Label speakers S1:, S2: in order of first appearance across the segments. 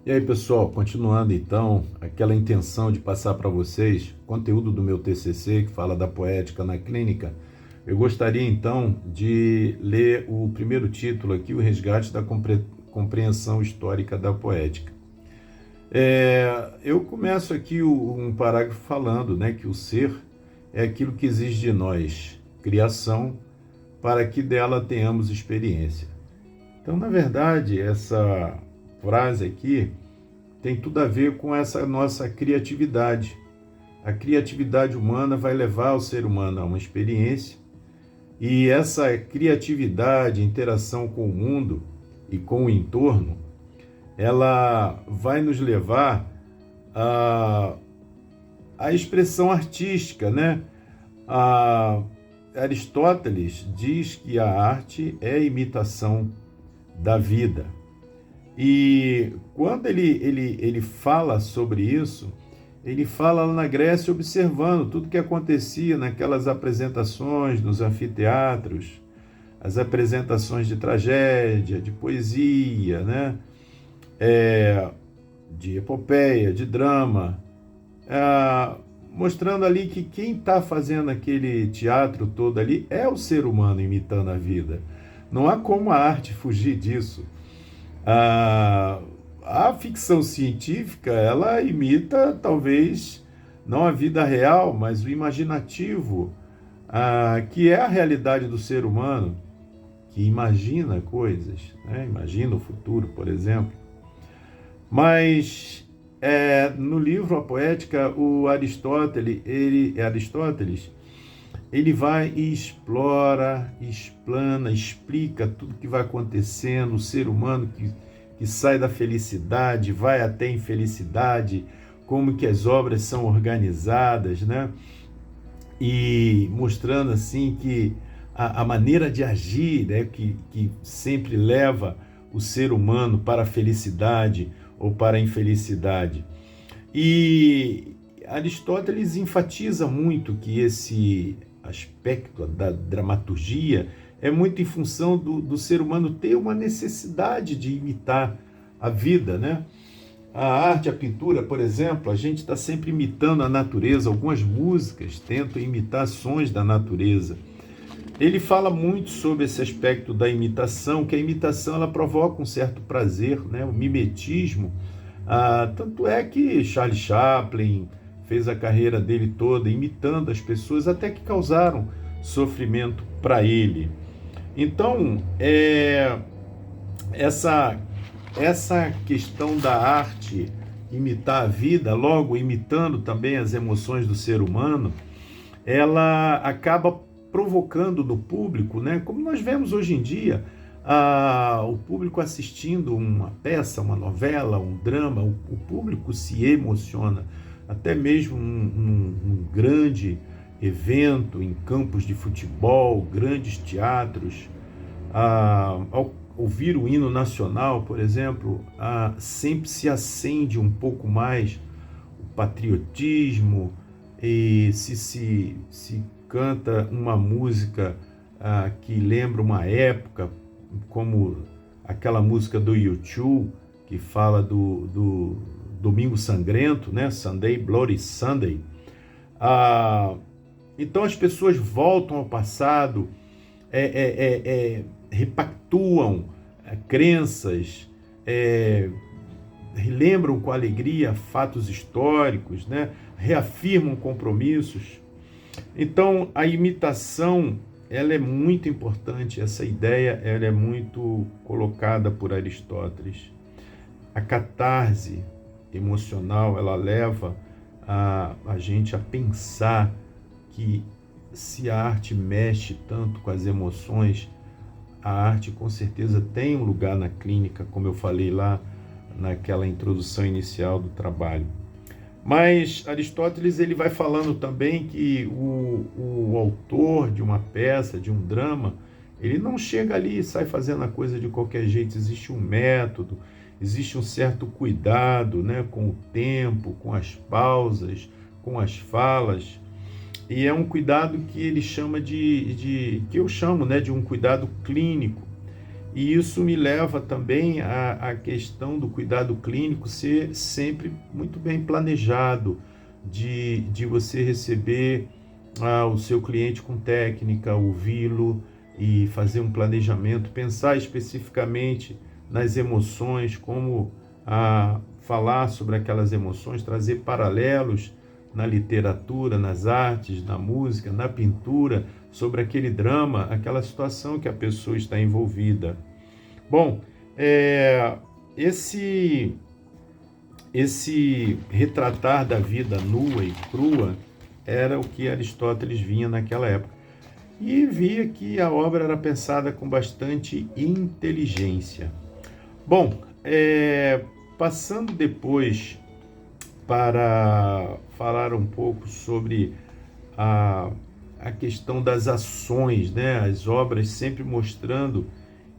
S1: E aí, pessoal, continuando então, aquela intenção de passar para vocês conteúdo do meu TCC que fala da poética na clínica, eu gostaria então de ler o primeiro título aqui, o resgate da compreensão histórica da poética. Eu começo aqui um parágrafo falando, né, que o ser é aquilo que exige de nós criação para que dela tenhamos experiência. Então, na verdade, essa frase aqui tem tudo a ver com essa nossa criatividade. A criatividade humana vai levar o ser humano a uma experiência, e essa criatividade, interação com o mundo e com o entorno, ela vai nos levar à expressão artística, né? Aristóteles diz que a arte é a imitação da vida. E quando ele fala sobre isso, ele fala lá na Grécia observando tudo que acontecia naquelas apresentações nos anfiteatros, as apresentações de tragédia, de poesia, né? De epopeia, de drama, mostrando ali que quem está fazendo aquele teatro todo ali é o ser humano imitando a vida. Não há como a arte fugir disso. A ficção científica, ela imita talvez não a vida real, mas o imaginativo, que é a realidade do ser humano, que imagina coisas, né? Imagina o futuro, por exemplo. Mas no livro A Poética, o Aristóteles, ele vai e explora, explana, explica tudo que vai acontecendo, o ser humano que sai da felicidade, vai até a infelicidade, como que as obras são organizadas, né? E mostrando assim que a maneira de agir, né, que sempre leva o ser humano para a felicidade ou para a infelicidade. E Aristóteles enfatiza muito que esse aspecto da dramaturgia é muito em função do ser humano ter uma necessidade de imitar a vida, né? A arte, a pintura, por exemplo, a gente está sempre imitando a natureza, algumas músicas tentam imitar sons da natureza. Ele fala muito sobre esse aspecto da imitação, que a imitação ela provoca um certo prazer, né? O mimetismo. Tanto é que Charlie Chaplin fez a carreira dele toda imitando as pessoas até que causaram sofrimento para ele. Então, essa questão da arte imitar a vida, logo imitando também as emoções do ser humano, ela acaba provocando no público, né? Como nós vemos hoje em dia, o público assistindo uma peça, uma novela, um drama, o público se emociona, até mesmo um grande evento em campos de futebol, grandes teatros, ao ouvir o hino nacional, por exemplo, sempre se acende um pouco mais o patriotismo, e se canta uma música que lembra uma época, como aquela música do U2, que fala do Domingo Sangrento, né? Sunday, Bloody Sunday. Então as pessoas voltam ao passado, repactuam crenças, relembram com alegria fatos históricos, né? Reafirmam compromissos. Então a imitação ela é muito importante, essa ideia ela é muito colocada por Aristóteles. A catarse emocional ela leva a gente a pensar que se a arte mexe tanto com as emoções, a arte com certeza tem um lugar na clínica, como eu falei lá naquela introdução inicial do trabalho. Mas Aristóteles ele vai falando também que o autor de uma peça, de um drama, ele não chega ali e sai fazendo a coisa de qualquer jeito, existe um método, existe um certo cuidado, né, com o tempo, com as pausas, com as falas, e é um cuidado que ele chama que eu chamo, né, de um cuidado clínico. E isso me leva também à questão do cuidado clínico ser sempre muito bem planejado, de você receber o seu cliente com técnica, ouvi-lo e fazer um planejamento, pensar especificamente nas emoções, como falar sobre aquelas emoções, trazer paralelos na literatura, nas artes, na música, na pintura, sobre aquele drama, aquela situação que a pessoa está envolvida. Bom, esse retratar da vida nua e crua era o que Aristóteles vinha naquela época. E via que a obra era pensada com bastante inteligência. Bom, passando depois para falar um pouco sobre a questão das ações, né? As obras sempre mostrando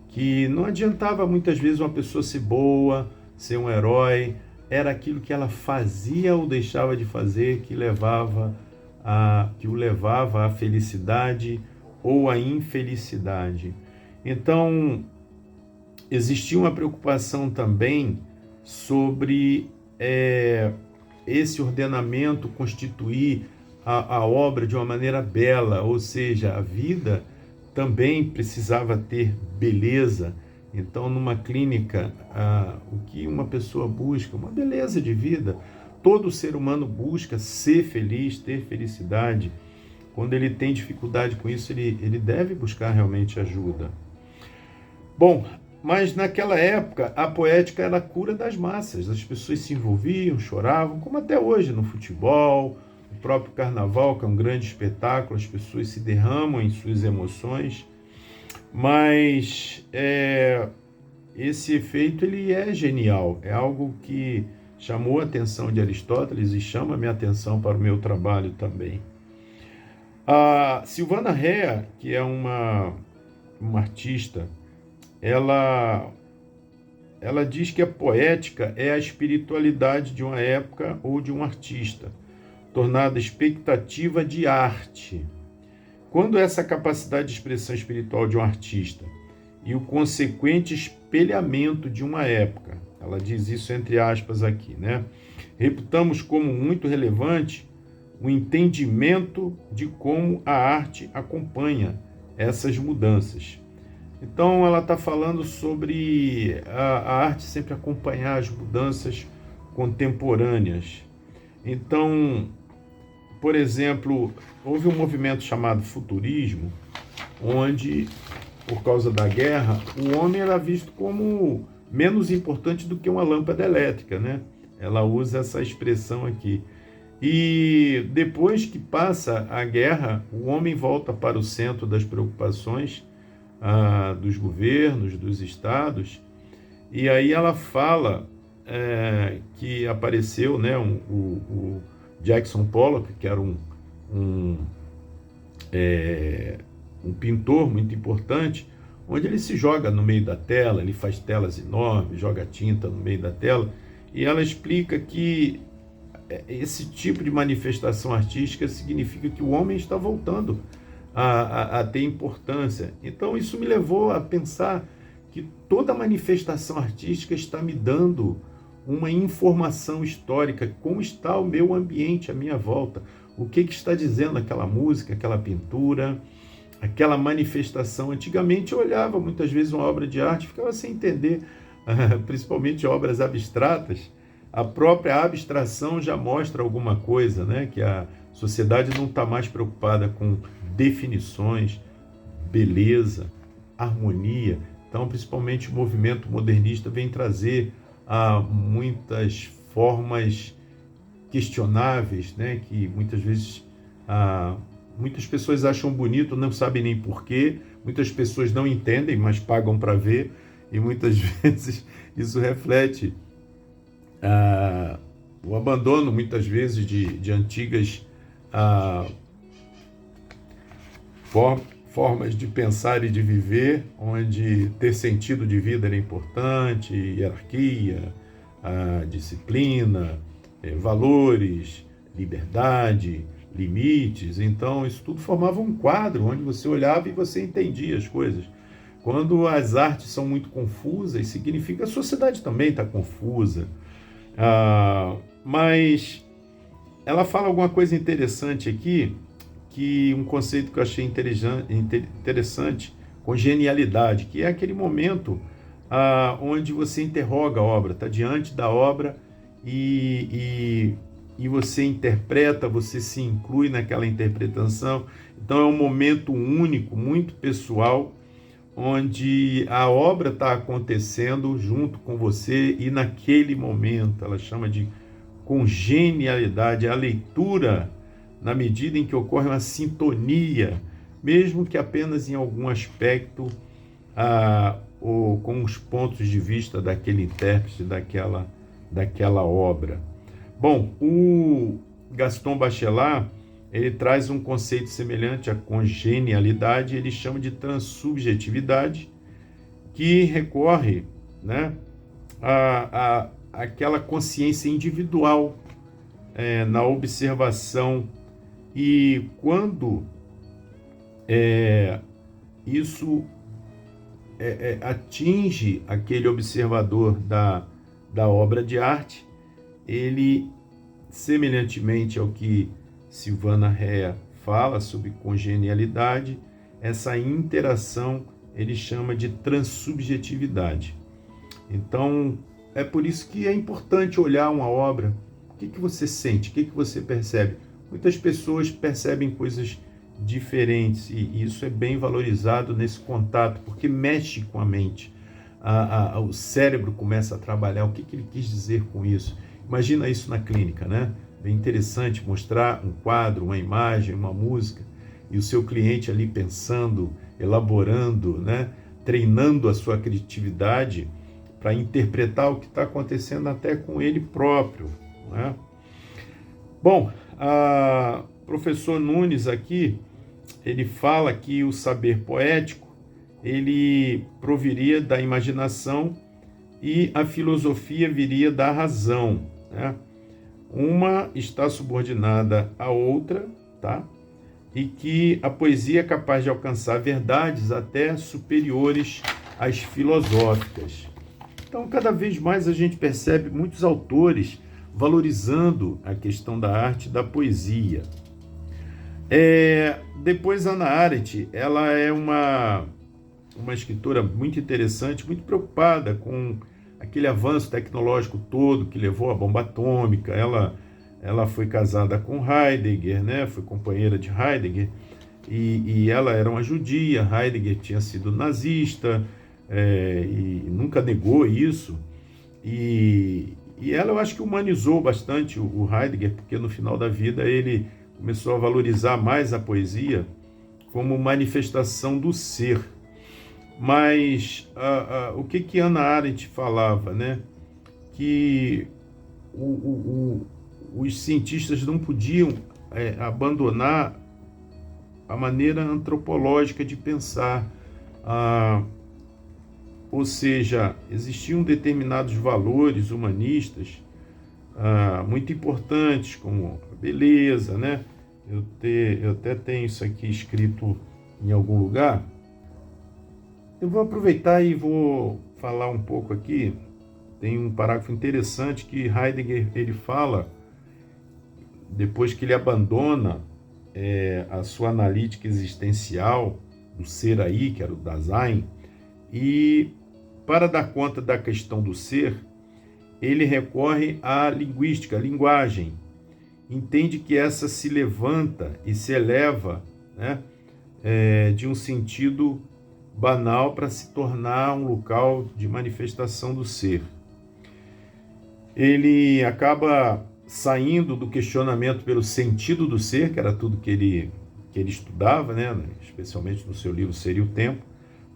S1: que não adiantava muitas vezes uma pessoa ser boa, ser um herói, era aquilo que ela fazia ou deixava de fazer que o levava à felicidade ou à infelicidade. Então, existia uma preocupação também sobre esse ordenamento constituir a obra de uma maneira bela, ou seja, a vida também precisava ter beleza. Então, numa clínica, o que uma pessoa busca? Uma beleza de vida. Todo ser humano busca ser feliz, ter felicidade. Quando ele tem dificuldade com isso, ele deve buscar realmente ajuda. Bom, mas naquela época, a poética era a cura das massas. As pessoas se envolviam, choravam, como até hoje no futebol, o próprio carnaval, que é um grande espetáculo, as pessoas se derramam em suas emoções, mas esse efeito ele é genial, é algo que chamou a atenção de Aristóteles e chama a minha atenção para o meu trabalho também. A Silvana Rea, que é uma artista, ela diz que a poética é a espiritualidade de uma época ou de um artista, tornada expectativa de arte. Quando essa capacidade de expressão espiritual de um artista e o consequente espelhamento de uma época, ela diz isso entre aspas aqui, né? Reputamos como muito relevante o entendimento de como a arte acompanha essas mudanças. Então ela está falando sobre a arte sempre acompanhar as mudanças contemporâneas. Então, por exemplo, houve um movimento chamado futurismo, onde, por causa da guerra, o homem era visto como menos importante do que uma lâmpada elétrica, né? Ela usa essa expressão aqui. E depois que passa a guerra, o homem volta para o centro das preocupações dos governos, dos estados, e aí ela fala que apareceu, né, o Jackson Pollock, que era um pintor muito importante, onde ele se joga no meio da tela, ele faz telas enormes, joga tinta no meio da tela, e ela explica que esse tipo de manifestação artística significa que o homem está voltando a ter importância. Então isso me levou a pensar que toda manifestação artística está me dando uma informação histórica, como está o meu ambiente à minha volta, o que está dizendo aquela música, aquela pintura, aquela manifestação. Antigamente eu olhava muitas vezes uma obra de arte, ficava sem entender, principalmente obras abstratas. A própria abstração já mostra alguma coisa, né? Que a sociedade não está mais preocupada com definições, beleza, harmonia. Então, principalmente o movimento modernista vem trazer muitas formas questionáveis, né? Que muitas vezes muitas pessoas acham bonito, não sabem nem porquê, muitas pessoas não entendem, mas pagam para ver, e muitas vezes isso reflete o abandono, muitas vezes, de antigas formas de pensar e de viver, onde ter sentido de vida era importante, hierarquia, disciplina, valores, liberdade, limites. Então, isso tudo formava um quadro onde você olhava e você entendia as coisas. Quando as artes são muito confusas, significa que a sociedade também está confusa. Mas ela fala alguma coisa interessante aqui, que um conceito que eu achei interessante, congenialidade, que é aquele momento onde você interroga a obra, está diante da obra e você interpreta, você se inclui naquela interpretação. Então é um momento único, muito pessoal, onde a obra está acontecendo junto com você e naquele momento. Ela chama de congenialidade, a leitura na medida em que ocorre uma sintonia, mesmo que apenas em algum aspecto, ou com os pontos de vista daquele intérprete, daquela obra. Bom, o Gaston Bachelard, ele traz um conceito semelhante à congenialidade, ele chama de transubjetividade, que recorre, né, àquela consciência individual na observação. E quando isso atinge aquele observador da obra de arte, ele, semelhantemente ao que Silvana Rea fala sobre congenialidade, essa interação ele chama de transubjetividade. Então, é por isso que é importante olhar uma obra. O que você sente? O que você percebe? Muitas pessoas percebem coisas diferentes e isso é bem valorizado nesse contato, porque mexe com a mente. O cérebro começa a trabalhar. O que ele quis dizer com isso? Imagina isso na clínica, né? Bem interessante mostrar um quadro, uma imagem, uma música, e o seu cliente ali pensando, elaborando, né? Treinando a sua criatividade para interpretar o que está acontecendo até com ele próprio, né? Bom, o professor Nunes aqui, ele fala que o saber poético, ele proviria da imaginação e a filosofia viria da razão, né? Uma está subordinada à outra, tá? E que a poesia é capaz de alcançar verdades até superiores às filosóficas. Então, cada vez mais a gente percebe muitos autores valorizando a questão da arte e da poesia. Depois, Hannah Arendt, ela é uma escritora muito interessante, muito preocupada com aquele avanço tecnológico todo que levou à bomba atômica. Ela foi casada com Heidegger, né? Foi companheira de Heidegger, e ela era uma judia. Heidegger tinha sido nazista, e nunca negou isso. E ela, eu acho que humanizou bastante o Heidegger, porque no final da vida ele começou a valorizar mais a poesia como manifestação do ser. Mas o que Hannah Arendt falava, né? Que os cientistas não podiam abandonar a maneira antropológica de pensar. Ou seja, existiam determinados valores humanistas muito importantes, como a beleza, né? Eu até tenho isso aqui escrito em algum lugar. Eu vou aproveitar e vou falar um pouco aqui. Tem um parágrafo interessante que Heidegger ele fala, depois que ele abandona a sua analítica existencial do ser aí, que era o Dasein, e para dar conta da questão do ser, ele recorre à linguística, à linguagem. Entende que essa se levanta e se eleva, né, de um sentido banal para se tornar um local de manifestação do ser. Ele acaba saindo do questionamento pelo sentido do ser, que era tudo que ele estudava, né, especialmente no seu livro Ser e o Tempo,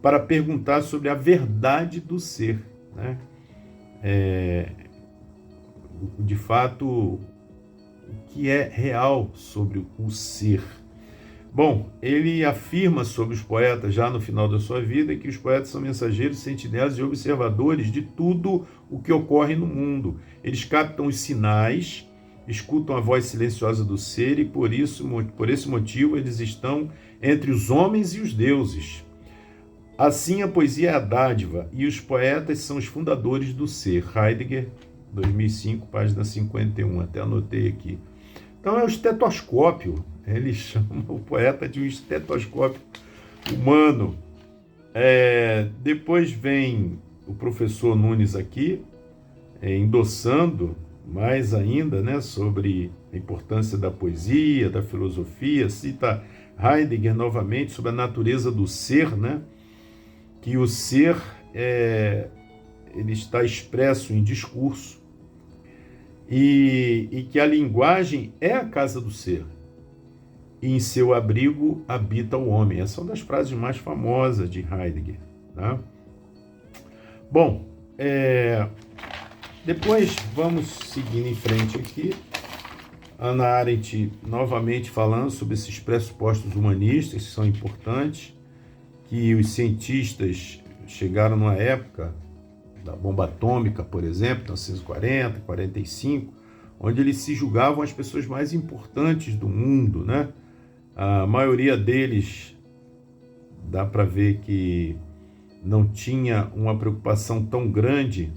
S1: para perguntar sobre a verdade do ser, né? De fato, o que é real sobre o ser. Bom, ele afirma sobre os poetas, já no final da sua vida, que os poetas são mensageiros, sentinelas e observadores de tudo o que ocorre no mundo. Eles captam os sinais, escutam a voz silenciosa do ser e, por esse motivo, eles estão entre os homens e os deuses. Assim, a poesia é a dádiva e os poetas são os fundadores do ser. Heidegger, 2005, página 51, até anotei aqui. Então é o estetoscópio, ele chama o poeta de um estetoscópio humano. Depois vem o professor Nunes aqui, endossando mais ainda, né, sobre a importância da poesia, da filosofia, cita Heidegger novamente sobre a natureza do ser, né, que o ser ele está expresso em discurso e que a linguagem é a casa do ser e em seu abrigo habita o homem. Essa é uma das frases mais famosas de Heidegger, tá? Bom, depois vamos seguindo em frente aqui. Hannah Arendt novamente falando sobre esses pressupostos humanistas que são importantes, que os cientistas chegaram numa época da bomba atômica, por exemplo, 1940, 45, onde eles se julgavam as pessoas mais importantes do mundo, né? A maioria deles, dá para ver que não tinha uma preocupação tão grande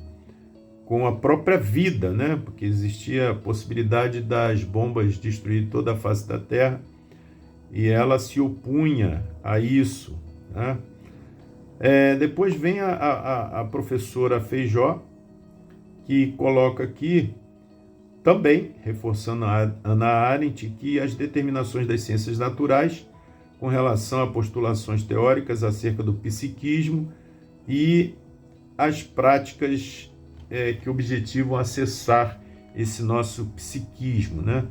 S1: com a própria vida, né? Porque existia a possibilidade das bombas destruir toda a face da Terra e ela se opunha a isso, né? Depois vem a professora Feijó, que coloca aqui, também reforçando a Hannah Arendt, que as determinações das ciências naturais com relação a postulações teóricas acerca do psiquismo e as práticas que objetivam acessar esse nosso psiquismo, né?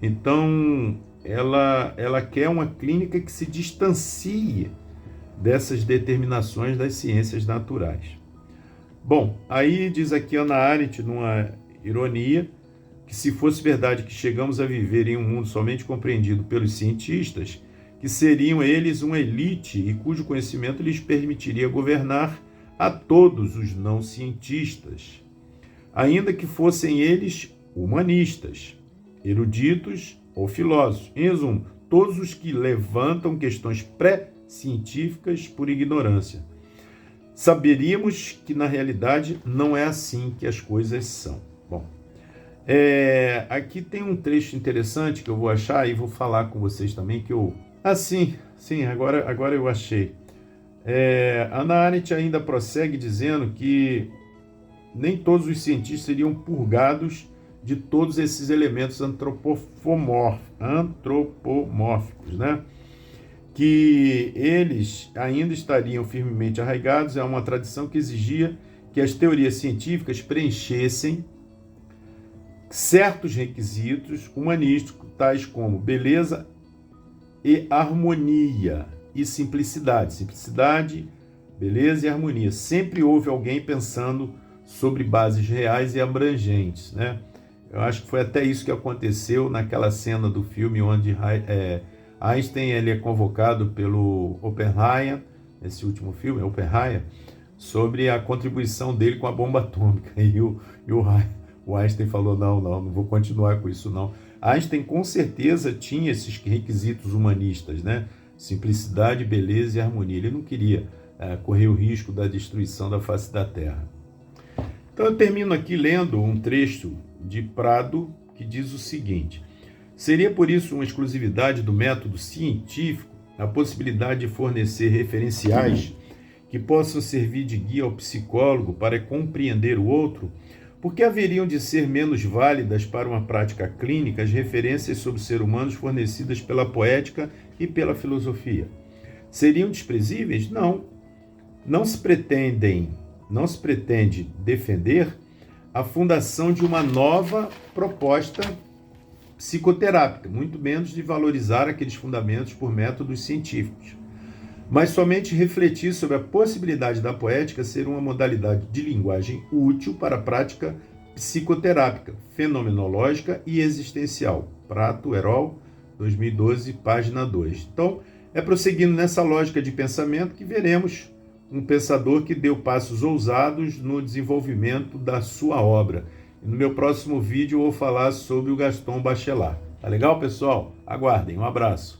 S1: Então, ela quer uma clínica que se distancie dessas determinações das ciências naturais. Bom, aí diz aqui Hannah Arendt, numa ironia, que se fosse verdade que chegamos a viver em um mundo somente compreendido pelos cientistas, que seriam eles uma elite e cujo conhecimento lhes permitiria governar a todos os não cientistas, ainda que fossem eles humanistas, eruditos ou filósofos. Em resumo, todos os que levantam questões pré-científicas por ignorância. Saberíamos que na realidade não é assim que as coisas são. Bom, aqui tem um trecho interessante que eu vou achar e vou falar com vocês também, que eu... sim, agora eu achei. Hannah Arendt ainda prossegue dizendo que nem todos os cientistas seriam purgados de todos esses elementos antropomórficos, né? Que eles ainda estariam firmemente arraigados a uma tradição que exigia que as teorias científicas preenchessem certos requisitos humanísticos, tais como beleza e harmonia e simplicidade. Simplicidade, beleza e harmonia. Sempre houve alguém pensando sobre bases reais e abrangentes, né? Eu acho que foi até isso que aconteceu naquela cena do filme onde Einstein ele é convocado pelo Oppenheimer, esse último filme, Oppenheimer, sobre a contribuição dele com a bomba atômica. E o Einstein falou, não vou continuar com isso não. Einstein com certeza tinha esses requisitos humanistas, né? Simplicidade, beleza e harmonia. Ele não queria correr o risco da destruição da face da Terra. Então eu termino aqui lendo um trecho de Prado que diz o seguinte: seria por isso uma exclusividade do método científico a possibilidade de fornecer referenciais que possam servir de guia ao psicólogo para compreender o outro, porque haveriam de ser menos válidas para uma prática clínica as referências sobre os seres humanos fornecidas pela poética e pela filosofia. Seriam desprezíveis? Não. Não se pretende defender a fundação de uma nova proposta psicoterápica, muito menos de valorizar aqueles fundamentos por métodos científicos, mas somente refletir sobre a possibilidade da poética ser uma modalidade de linguagem útil para a prática psicoterápica, fenomenológica e existencial. Prato, Herol, 2012, página 2. Então, é prosseguindo nessa lógica de pensamento que veremos um pensador que deu passos ousados no desenvolvimento da sua obra. No meu próximo vídeo eu vou falar sobre o Gaston Bachelard. Tá legal, pessoal? Aguardem. Um abraço.